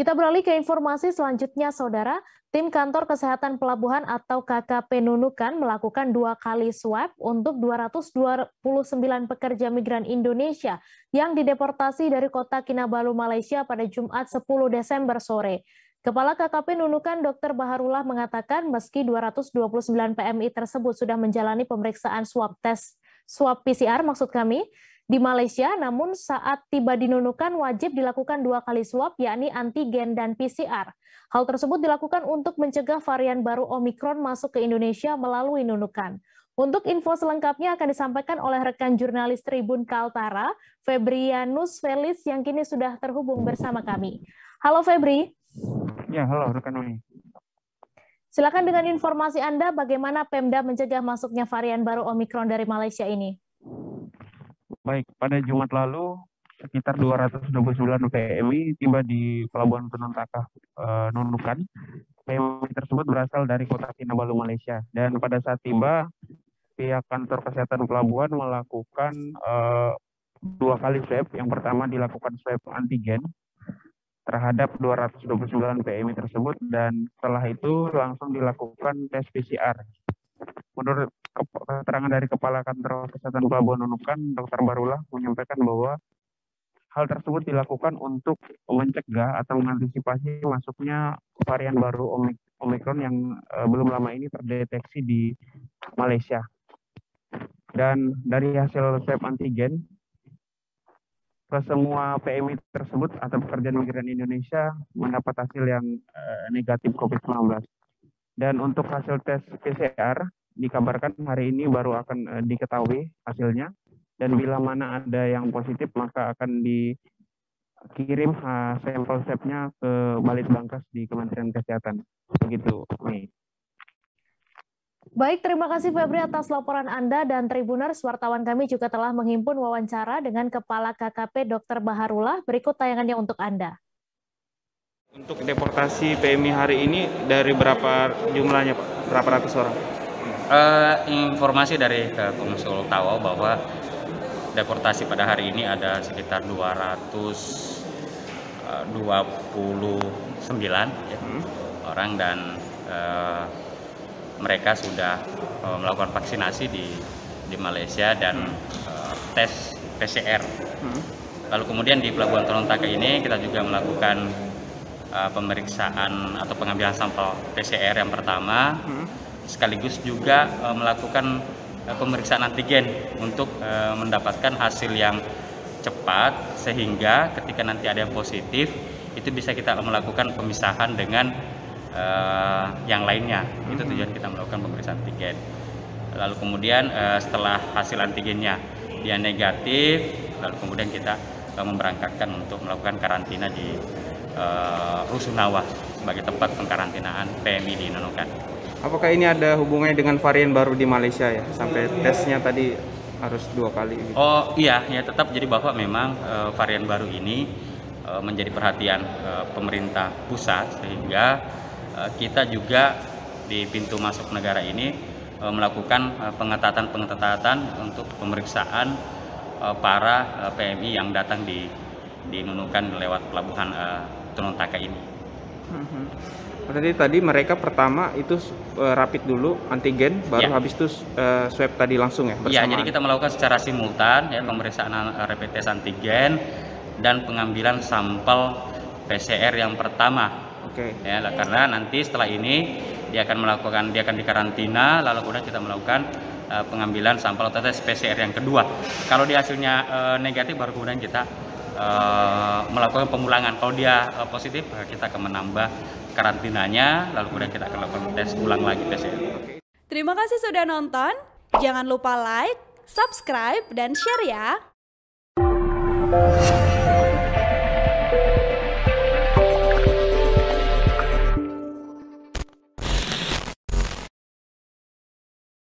Kita beralih ke informasi selanjutnya, Saudara. Tim Kantor Kesehatan Pelabuhan atau KKP Nunukan melakukan 2 kali swab untuk 229 pekerja migran Indonesia yang dideportasi dari kota Kinabalu, Malaysia pada Jumat 10 Desember sore. Kepala KKP Nunukan Dr. Baharullah mengatakan meski 229 PMI tersebut sudah menjalani pemeriksaan swab PCR maksud kami, di Malaysia, namun saat tiba di Nunukan wajib dilakukan 2 kali swab, yakni antigen dan PCR. Hal tersebut dilakukan untuk mencegah varian baru Omikron masuk ke Indonesia melalui Nunukan. Untuk info selengkapnya akan disampaikan oleh rekan jurnalis Tribun Kaltara, Febrianus Felis, yang kini sudah terhubung bersama kami. Halo Febri. Ya, halo rekan Uni. Silakan dengan informasi Anda, bagaimana Pemda mencegah masuknya varian baru Omikron dari Malaysia ini? Baik, pada Jumat lalu sekitar 229 PMI tiba di Pelabuhan Penuntakah Nunukan. PMI tersebut berasal dari kota Kinabalu, Malaysia. Dan pada saat tiba, pihak kantor kesehatan pelabuhan melakukan 2 kali swab. Yang pertama dilakukan swab antigen terhadap 229 PMI tersebut, dan setelah itu langsung dilakukan tes PCR. Menurut keterangan dari Kepala Kantor Kesehatan Pelabuhan Nunukan, Dr. Baharullah menyampaikan bahwa hal tersebut dilakukan untuk mencegah atau mengantisipasi masuknya varian baru Omikron yang belum lama ini terdeteksi di Malaysia. Dan dari hasil swab antigen, semua PMI tersebut atau pekerja migran Indonesia mendapat hasil yang negatif COVID-19. Dan untuk hasil tes PCR, dikabarkan hari ini baru akan diketahui hasilnya. Dan bila mana ada yang positif, maka akan dikirim sampel swabnya ke Balitbangkes di Kementerian Kesehatan. Begitu, Nih. Baik, terima kasih Febri atas laporan Anda, dan Tribuners, wartawan kami juga telah menghimpun wawancara dengan Kepala KKP Dr. Baharullah. Berikut tayangannya untuk Anda. Untuk deportasi PMI hari ini dari berapa jumlahnya, Pak? Berapa ratus orang? Informasi dari Konsul Tawau bahwa deportasi pada hari ini ada sekitar 229 ya, orang, dan mereka sudah melakukan vaksinasi di Malaysia dan tes PCR. Lalu kemudian di Pelabuhan Penuntakah ini kita juga melakukan pemeriksaan atau pengambilan sampel PCR yang pertama, sekaligus juga melakukan pemeriksaan antigen untuk mendapatkan hasil yang cepat, sehingga ketika nanti ada yang positif itu bisa kita melakukan pemisahan dengan yang lainnya. Itu tujuan kita melakukan pemeriksaan antigen. Lalu kemudian setelah hasil antigennya dia negatif, lalu kemudian kita memberangkatkan untuk melakukan karantina di Rusunawa sebagai tempat pengkarantinaan PMI di Nunukan. Apakah ini ada hubungannya dengan varian baru di Malaysia ya? Sampai tesnya tadi harus 2 kali gitu. Oh iya, ya tetap. Jadi bahwa memang varian baru ini menjadi perhatian pemerintah pusat, sehingga kita juga di pintu masuk negara ini melakukan pengetatan untuk pemeriksaan para PMI yang datang di Nunukan lewat pelabuhan Penuntakah ini. Berarti tadi mereka pertama itu rapid dulu, antigen, baru habis itu swab tadi langsung ya? Iya, jadi kita melakukan secara simultan ya, pemeriksaan rapid test antigen dan pengambilan sampel PCR yang pertama. Oke. Ya, karena nanti setelah ini dia akan dikarantina, lalu kemudian kita melakukan pengambilan sampel atau tes PCR yang kedua. Kalau dia hasilnya negatif, baru kemudian kita melakukan pemulangan. Kalau dia positif, kita akan menambah karantinanya, lalu kemudian kita akan lakukan tes ulang lagi PCR. Terima kasih sudah nonton. Jangan lupa like, subscribe, dan share ya.